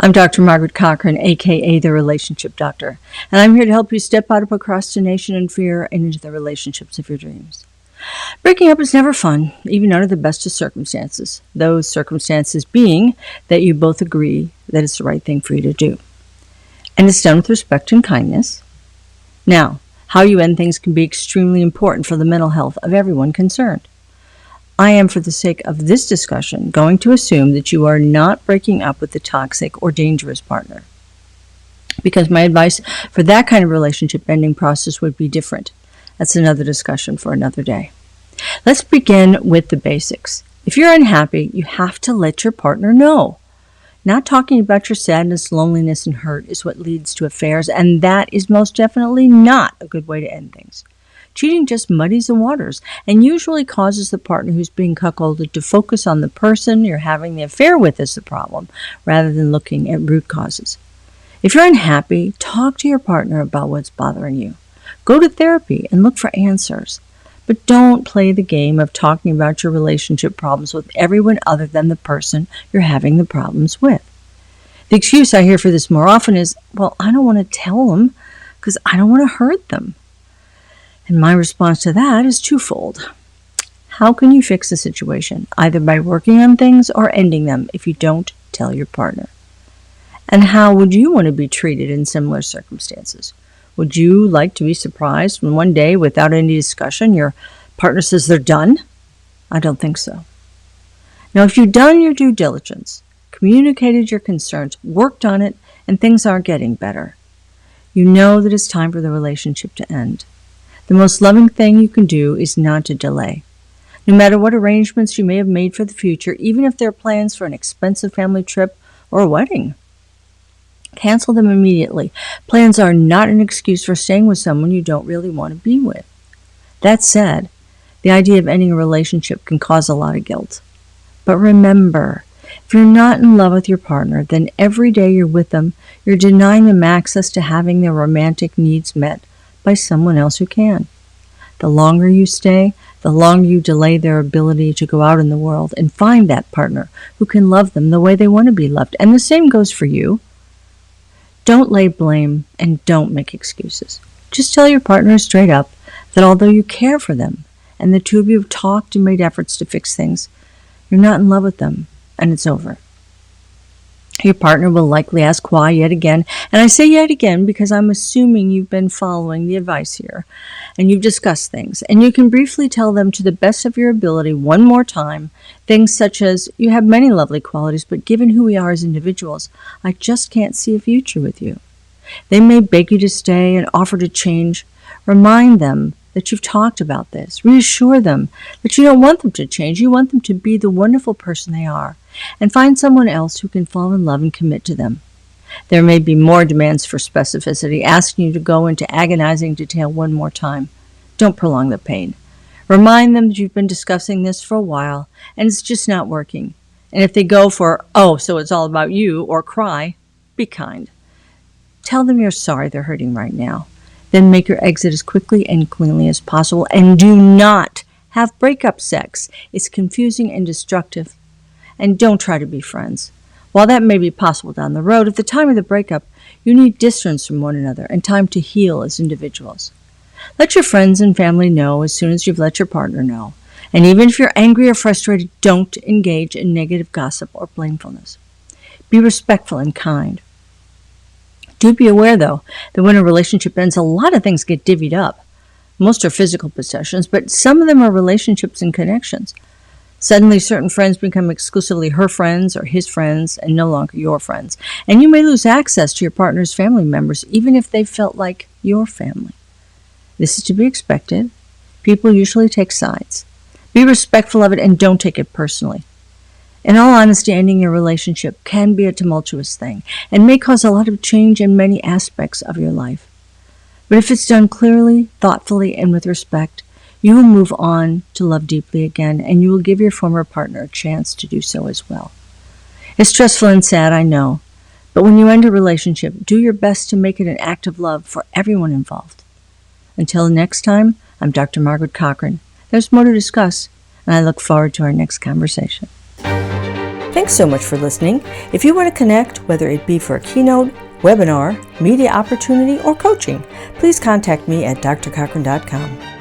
I'm Dr. Margaret Cochran, aka the Relationship Doctor, and I'm here to help you step out of procrastination and fear and into the relationships of your dreams. Breaking up is never fun, even under the best of circumstances, those circumstances being that you both agree that it's the right thing for you to do. And it's done with respect and kindness. Now, how you end things can be extremely important for the mental health of everyone concerned. I am, for the sake of this discussion, going to assume that you are not breaking up with a toxic or dangerous partner, because my advice for that kind of relationship ending process would be different. That's another discussion for another day. Let's begin with the basics. If you're unhappy, you have to let your partner know. Not talking about your sadness, loneliness, and hurt is what leads to affairs, and that is most definitely not a good way to end things. Cheating just muddies the waters and usually causes the partner who's being cuckolded to focus on the person you're having the affair with as the problem, rather than looking at root causes. If you're unhappy, talk to your partner about what's bothering you. Go to therapy and look for answers. But don't play the game of talking about your relationship problems with everyone other than the person you're having the problems with. The excuse I hear for this more often is, well, I don't want to tell them because I don't want to hurt them. And my response to that is twofold. How can you fix the situation, either by working on things or ending them, if you don't tell your partner? And how would you want to be treated in similar circumstances? Would you like to be surprised when one day, without any discussion, your partner says they're done? I don't think so. Now, if you've done your due diligence, communicated your concerns, worked on it, and things aren't getting better, you know that it's time for the relationship to end. The most loving thing you can do is not to delay. No matter what arrangements you may have made for the future, even if they're plans for an expensive family trip or a wedding, cancel them immediately. Plans are not an excuse for staying with someone you don't really want to be with. That said, the idea of ending a relationship can cause a lot of guilt. But remember, if you're not in love with your partner, then every day you're with them, you're denying them access to having their romantic needs met by someone else who can. The longer you stay, the longer you delay their ability to go out in the world and find that partner who can love them the way they want to be loved. And the same goes for you. Don't lay blame and don't make excuses. Just tell your partner straight up that although you care for them and the two of you have talked and made efforts to fix things, you're not in love with them and it's over. Your partner will likely ask why yet again, and I say yet again because I'm assuming you've been following the advice here, and you've discussed things, and you can briefly tell them to the best of your ability one more time, things such as, you have many lovely qualities, but given who we are as individuals, I just can't see a future with you. They may beg you to stay and offer to change. Remind them that you've talked about this. Reassure them that you don't want them to change. You want them to be the wonderful person they are, and find someone else who can fall in love and commit to them. There may be more demands for specificity, asking you to go into agonizing detail one more time. Don't prolong the pain. Remind them that you've been discussing this for a while, and it's just not working. And if they go for, oh, so it's all about you, or cry, be kind. Tell them you're sorry they're hurting right now. Then make your exit as quickly and cleanly as possible, and do not have breakup sex. It's confusing and destructive. And don't try to be friends. While that may be possible down the road, at the time of the breakup, you need distance from one another and time to heal as individuals. Let your friends and family know as soon as you've let your partner know. And even if you're angry or frustrated, don't engage in negative gossip or blamefulness. Be respectful and kind. Do be aware, though, that when a relationship ends, a lot of things get divvied up. Most are physical possessions, but some of them are relationships and connections. Suddenly, certain friends become exclusively her friends or his friends and no longer your friends. And you may lose access to your partner's family members, even if they felt like your family. This is to be expected. People usually take sides. Be respectful of it and don't take it personally. In all honesty, ending your relationship can be a tumultuous thing and may cause a lot of change in many aspects of your life. But if it's done clearly, thoughtfully, and with respect, you will move on to love deeply again, and you will give your former partner a chance to do so as well. It's stressful and sad, I know, but when you end a relationship, do your best to make it an act of love for everyone involved. Until next time, I'm Dr. Margaret Cochran. There's more to discuss, and I look forward to our next conversation. Thanks so much for listening. If you want to connect, whether it be for a keynote, webinar, media opportunity, or coaching, please contact me at drcochran.com.